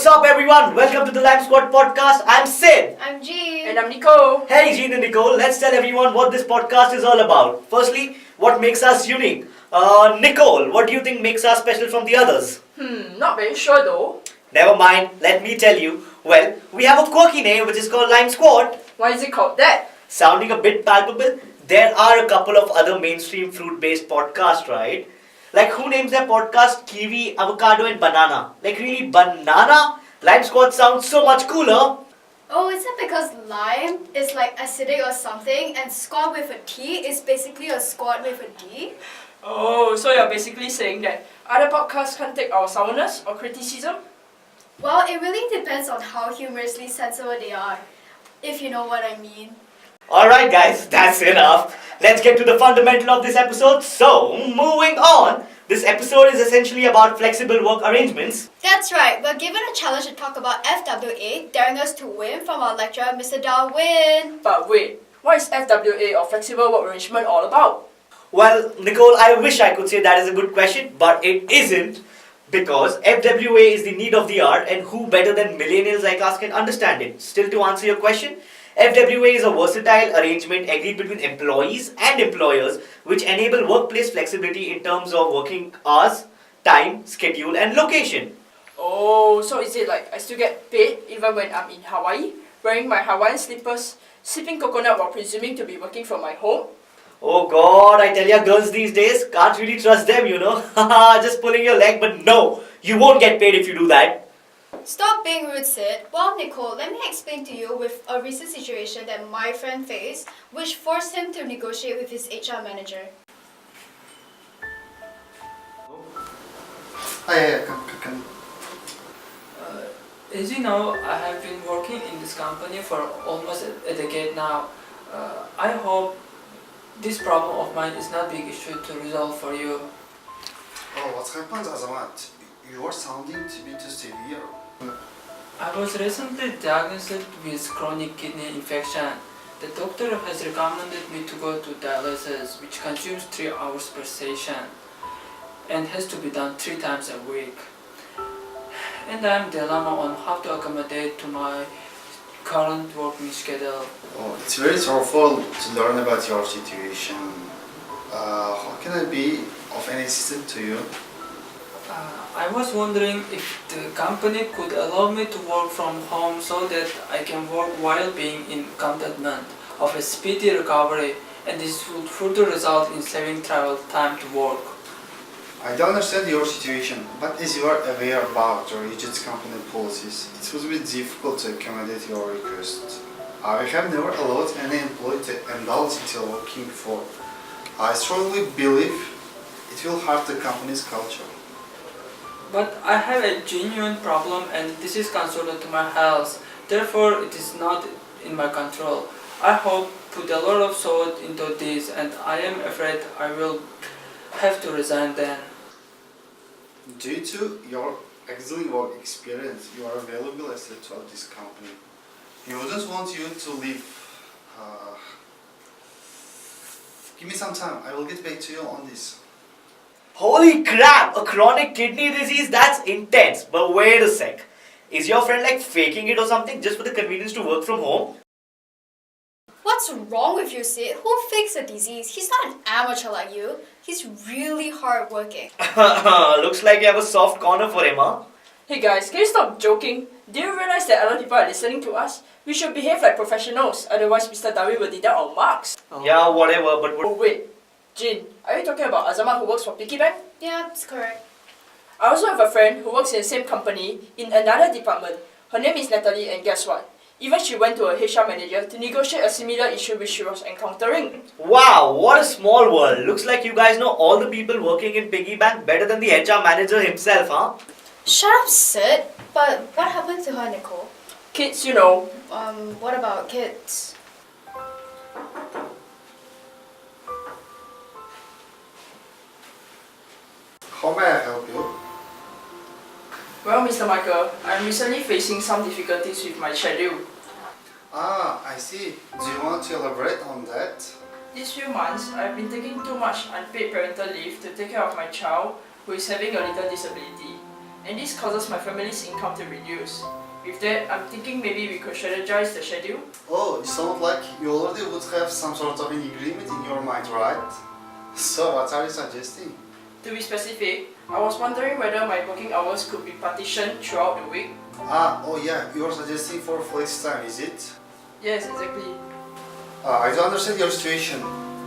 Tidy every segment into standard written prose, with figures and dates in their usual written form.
What's up, everyone? Welcome to the Lime Squad podcast. I'm Sid. I'm Jean. And I'm Nicole. Hey, Jean and Nicole. Let's tell everyone what this podcast is all about. Firstly, what makes us unique? Nicole, what do you think makes us special from the others? Not very sure though. Never mind. Let me tell you. Well, we have a quirky name which is called Lime Squad. Why is it called that? Sounding a bit palpable, there are a couple of other mainstream fruit-based podcasts, right? Like, who names their podcast kiwi, avocado and banana? Like, really, banana? Lime Squad sounds so much cooler. Oh, is it because lime is like acidic or something and squad with a T is basically a squad with a D? Oh, so you're basically saying that other podcasts can't take our sourness or criticism? Well, it really depends on how humorously sensible they are, if you know what I mean. Alright guys, that's enough. Let's get to the fundamental of this episode. So, moving on. This episode is essentially about flexible work arrangements. That's right, we're given a challenge to talk about FWA, daring us to win from our lecturer, Mr. Darwin. But wait, what is FWA or flexible work arrangement all about? Well, Nicole, I wish I could say that is a good question, but it isn't. Because FWA is the need of the hour, and who better than millennials like us can understand it. Still, to answer your question, FWA is a versatile arrangement agreed between employees and employers which enable workplace flexibility in terms of working hours, time, schedule and location. Oh, so is it like I still get paid even when I'm in Hawaii, wearing my Hawaiian slippers, sipping coconut while presuming to be working from my home? Oh god, I tell ya, girls these days, can't really trust them, you know. Haha, just pulling your leg, but no, you won't get paid if you do that. Stop being rude, Sid. Well, Nicole, let me explain to you with a recent situation that my friend faced, which forced him to negotiate with his HR manager. Come. As you know, I have been working in this company for almost a decade now. I hope this problem of mine is not a big issue to resolve for you. Oh, what happened, Azamat? You are sounding to be too severe. I was recently diagnosed with chronic kidney infection. The doctor has recommended me to go to dialysis, which consumes 3 hours per session and has to be done 3 times a week. And I am dilemma on how to accommodate to my current working schedule. Oh, it's very thoughtful to learn about your situation. How can I be of any assistance to you? I was wondering if the company could allow me to work from home so that I can work while being in contentment of a speedy recovery, and this would further result in saving travel time to work. I don't understand your situation, but as you are aware about your agent's company policies, it would be difficult to accommodate your request. I have never allowed any employee to indulge into working before. I strongly believe it will hurt the company's culture. But I have a genuine problem and this is concerned to my health, therefore it is not in my control. I hope put a lot of thought into this and I am afraid I will have to resign then. Due to your excellent work experience, you are a valuable asset to this company. He wouldn't want you to leave. Give me some time, I will get back to you on this. Holy crap, a chronic kidney disease? That's intense. But wait a sec. Is your friend like faking it or something just for the convenience to work from home? What's wrong with you, Sid? Who fakes a disease? He's not an amateur like you. He's really hardworking. Looks like you have a soft corner for him, huh? Hey guys, can you stop joking? Do you realize that other people are listening to us? We should behave like professionals, otherwise Mr. Darwin will deduct our marks. Yeah, whatever, but Oh wait, Jin, are you talking about Azama who works for Piggy Bank? Yeah, that's correct. I also have a friend who works in the same company in another department. Her name is Natalie and guess what? Even she went to a HR manager to negotiate a similar issue which she was encountering. Wow, what a small world. Looks like you guys know all the people working in Piggy Bank better than the HR manager himself, huh? Shut up, Sid. But what happened to her, Nicole? Kids, you know. What about kids? How may I help you? Well, Mr. Michael, I'm recently facing some difficulties with my schedule. Ah, I see. Do you want to elaborate on that? These few months, I've been taking too much unpaid parental leave to take care of my child who is having a little disability. and this causes my family's income to reduce. With that, I'm thinking maybe we could strategize the schedule. Oh, you sound like you already would have some sort of an agreement in your mind, right? So, what are you suggesting? To be specific, I was wondering whether my working hours could be partitioned throughout the week. Oh yeah, you're suggesting for flex time, is it? Yes, exactly. I do understand your situation,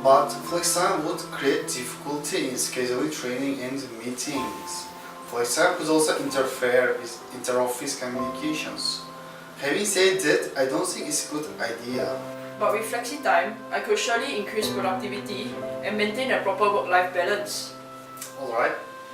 but flex time would create difficulty in scheduling training and meetings. Flex time could also interfere with inter-office communications. Having said that, I don't think it's a good idea. But with flexi time, I could surely increase productivity and maintain a proper work-life balance. Alright,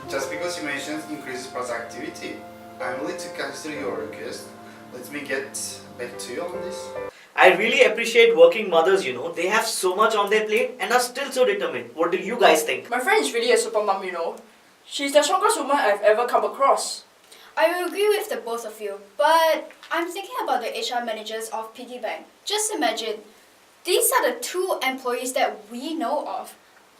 just because you mentioned increased productivity, I'm willing to consider your request. Let me get back to you on this. I really appreciate working mothers, you know. They have so much on their plate and are still so determined. What do you guys think? My friend is really a super mom, you know. She's the strongest woman I've ever come across. I will agree with the both of you, but I'm thinking about the HR managers of Piggy Bank. Just imagine, these are the 2 employees that we know of.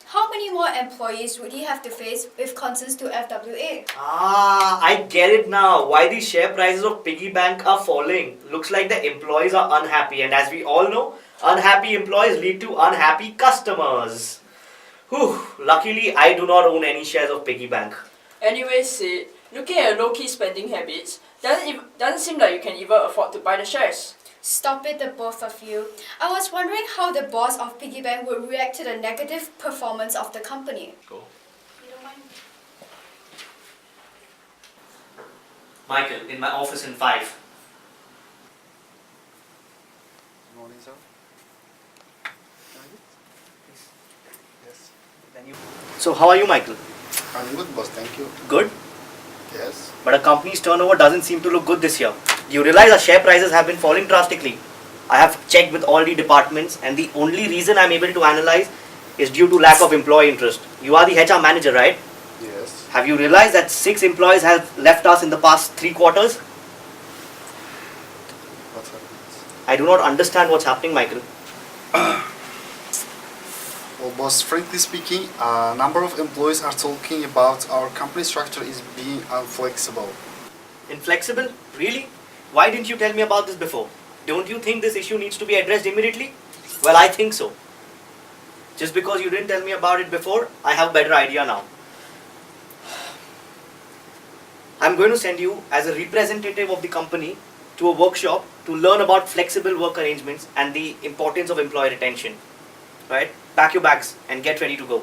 How many more employees would he have to face with concerns to FWA? I get it now. Why the share prices of Piggy Bank are falling. Looks like the employees are unhappy, and as we all know, unhappy employees lead to unhappy customers. Whew, luckily I do not own any shares of Piggy Bank. Anyway, Sid, looking at your low-key spending habits, doesn't seem like you can even afford to buy the shares. Stop it, the both of you. I was wondering how the boss of Piggy Bank would react to the negative performance of the company. Go. You don't mind? Michael, in my office in 5. Good morning, sir. Yes. So how are you, Michael? I'm good, boss. Thank you. Good? Yes. But a company's turnover doesn't seem to look good this year. You realize our share prices have been falling drastically. I have checked with all the departments and the only reason I'm able to analyze is due to lack of employee interest. You are the HR manager, right? Yes. Have you realized that 6 employees have left us in the past 3 quarters? What's happening? I do not understand what's happening, Michael. Well, boss, frankly speaking, a number of employees are talking about our company structure is being unflexible. Inflexible? Really? Why didn't you tell me about this before? Don't you think this issue needs to be addressed immediately? Well, I think so. Just because you didn't tell me about it before, I have a better idea now. I'm going to send you as a representative of the company to a workshop to learn about flexible work arrangements and the importance of employee retention. Right? Pack your bags and get ready to go.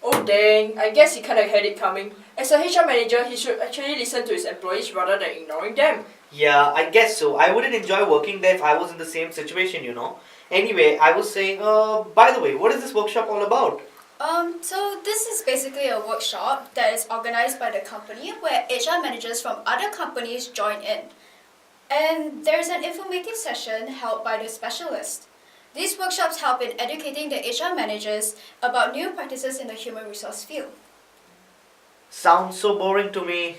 Oh dang, I guess he kinda had it coming. As a HR manager, he should actually listen to his employees rather than ignoring them. Yeah, I guess so. I wouldn't enjoy working there if I was in the same situation, you know. Anyway, I was saying, by the way, what is this workshop all about? So this is basically a workshop that is organized by the company where HR managers from other companies join in. And there's an informative session held by the specialist. These workshops help in educating the HR managers about new practices in the human resource field. Sounds so boring to me.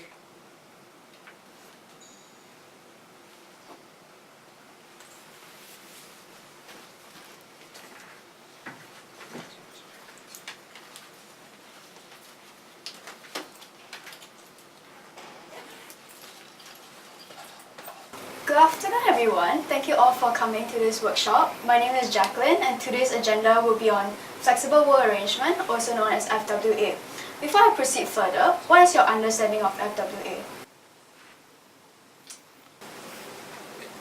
Good afternoon, everyone. Thank you all for coming to this workshop. My name is Jacqueline, and today's agenda will be on flexible work arrangement, also known as FWA. Before I proceed further, what is your understanding of FWA?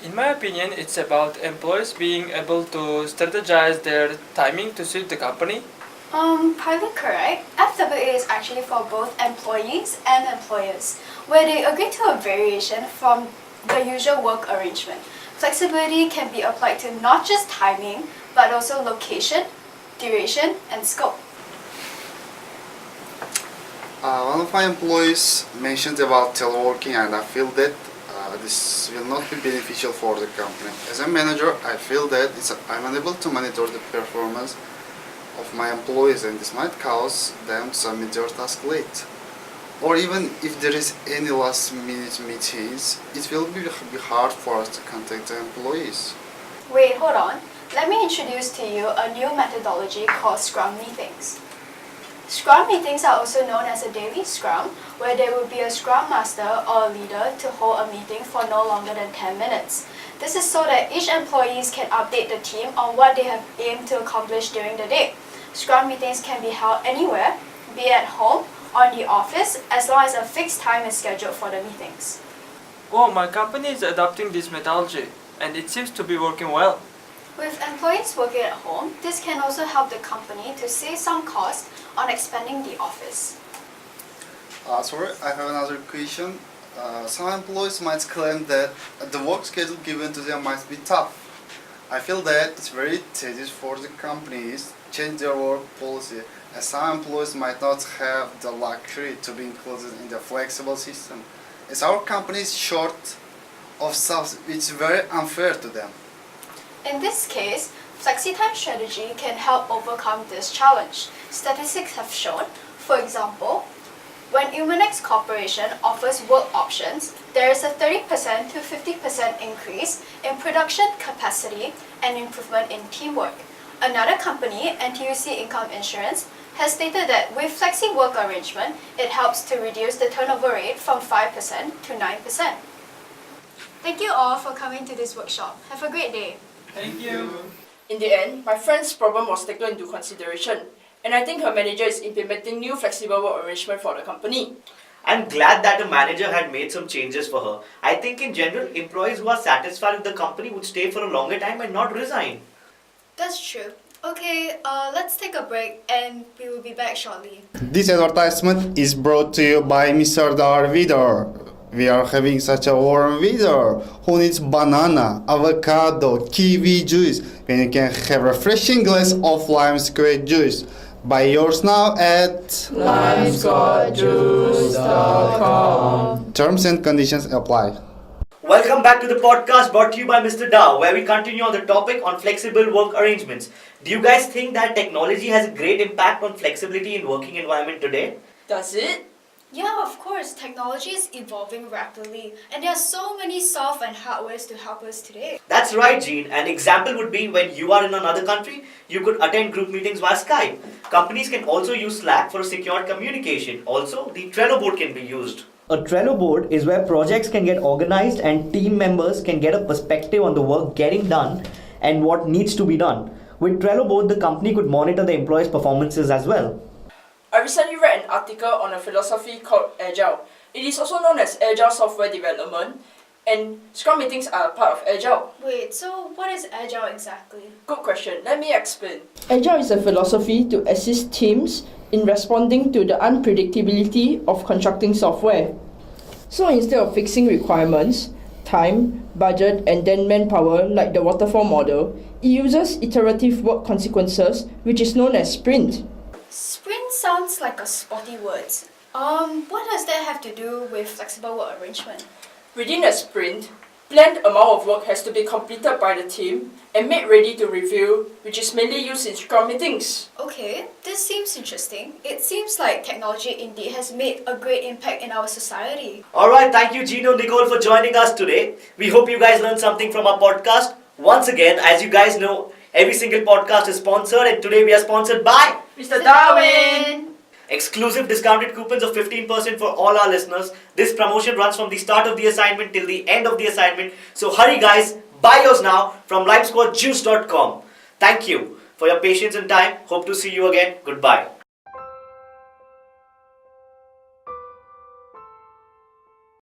In my opinion, it's about employees being able to strategize their timing to suit the company. Partly correct. FWA is actually for both employees and employers, where they agree to a variation from the usual work arrangement. Flexibility can be applied to not just timing, but also location, duration, and scope. One of my employees mentioned about teleworking, and I feel that this will not be beneficial for the company. As a manager, I feel that I'm unable to monitor the performance of my employees, and this might cause them to submit their task late. Or even if there is any last minute meetings, it will be hard for us to contact the employees. Wait, hold on. Let me introduce to you a new methodology called Scrum meetings. Scrum meetings are also known as a daily scrum, where there will be a scrum master or a leader to hold a meeting for no longer than 10 minutes. This is so that each employee can update the team on what they have aimed to accomplish during the day. Scrum meetings can be held anywhere, be at home, or in the office, as long as a fixed time is scheduled for the meetings. Oh, my company is adopting this methodology, and it seems to be working well. With employees working at home, this can also help the company to save some cost on expanding the office. Sorry, I have another question. Some employees might claim that the work schedule given to them might be tough. I feel that it's very tedious for the companies to change their work policy, as some employees might not have the luxury to be included in the flexible system. As our company is short of staff, it's very unfair to them. In this case, flexi-time strategy can help overcome this challenge. Statistics have shown, for example, when Umanex Corporation offers work options, there is a 30% to 50% increase in production capacity and improvement in teamwork. Another company, NTUC Income Insurance, has stated that with flexi work arrangement, it helps to reduce the turnover rate from 5% to 9%. Thank you all for coming to this workshop. Have a great day. Thank you. In the end, my friend's problem was taken into consideration, and I think her manager is implementing new flexible work arrangement for the company. I'm glad that the manager had made some changes for her. I think in general, employees who are satisfied with the company would stay for a longer time and not resign. That's true. Okay, let's take a break and we will be back shortly. This advertisement is brought to you by Mr. Darwin. We are having such a warm weather. Who needs banana, avocado, kiwi juice when you can have a refreshing glass of lime square juice? Buy yours now at limesquarejuice.com. Terms and conditions apply. Welcome back to the podcast brought to you by Mr. Dow, where we continue on the topic on flexible work arrangements. Do you guys think that technology has a great impact on flexibility in working environment today? Does it? Yeah, of course. Technology is evolving rapidly, and there are so many soft and hardwares to help us today. That's right, Jean. An example would be when you are in another country, you could attend group meetings via Skype. Companies can also use Slack for secure communication. Also, the Trello board can be used. A Trello board is where projects can get organized and team members can get a perspective on the work getting done and what needs to be done. With Trello board, the company could monitor the employees' performances as well. I recently read an article on a philosophy called Agile. It is also known as Agile Software Development, and Scrum meetings are a part of Agile. Wait, so what is Agile exactly? Good question. Let me explain. Agile is a philosophy to assist teams in responding to the unpredictability of constructing software. So instead of fixing requirements, time, budget, and then manpower like the waterfall model, it uses iterative work consequences, which is known as sprint. Sprint sounds like a spotty word. What does that have to do with flexible work arrangement? Within a sprint, planned amount of work has to be completed by the team and made ready to review, which is mainly used in Scrum meetings. Okay, this seems interesting. It seems like technology indeed has made a great impact in our society. Alright, thank you Gino and Nicole for joining us today. We hope you guys learned something from our podcast. Once again, as you guys know, every single podcast is sponsored, and today we are sponsored by Mr. Darwin! exclusive discounted coupons of 15% for all our listeners. This promotion runs from the start of the assignment till the end of the assignment. So hurry guys, buy yours now from limesquarejuice.com. Thank you for your patience and time. Hope to see you again. Goodbye.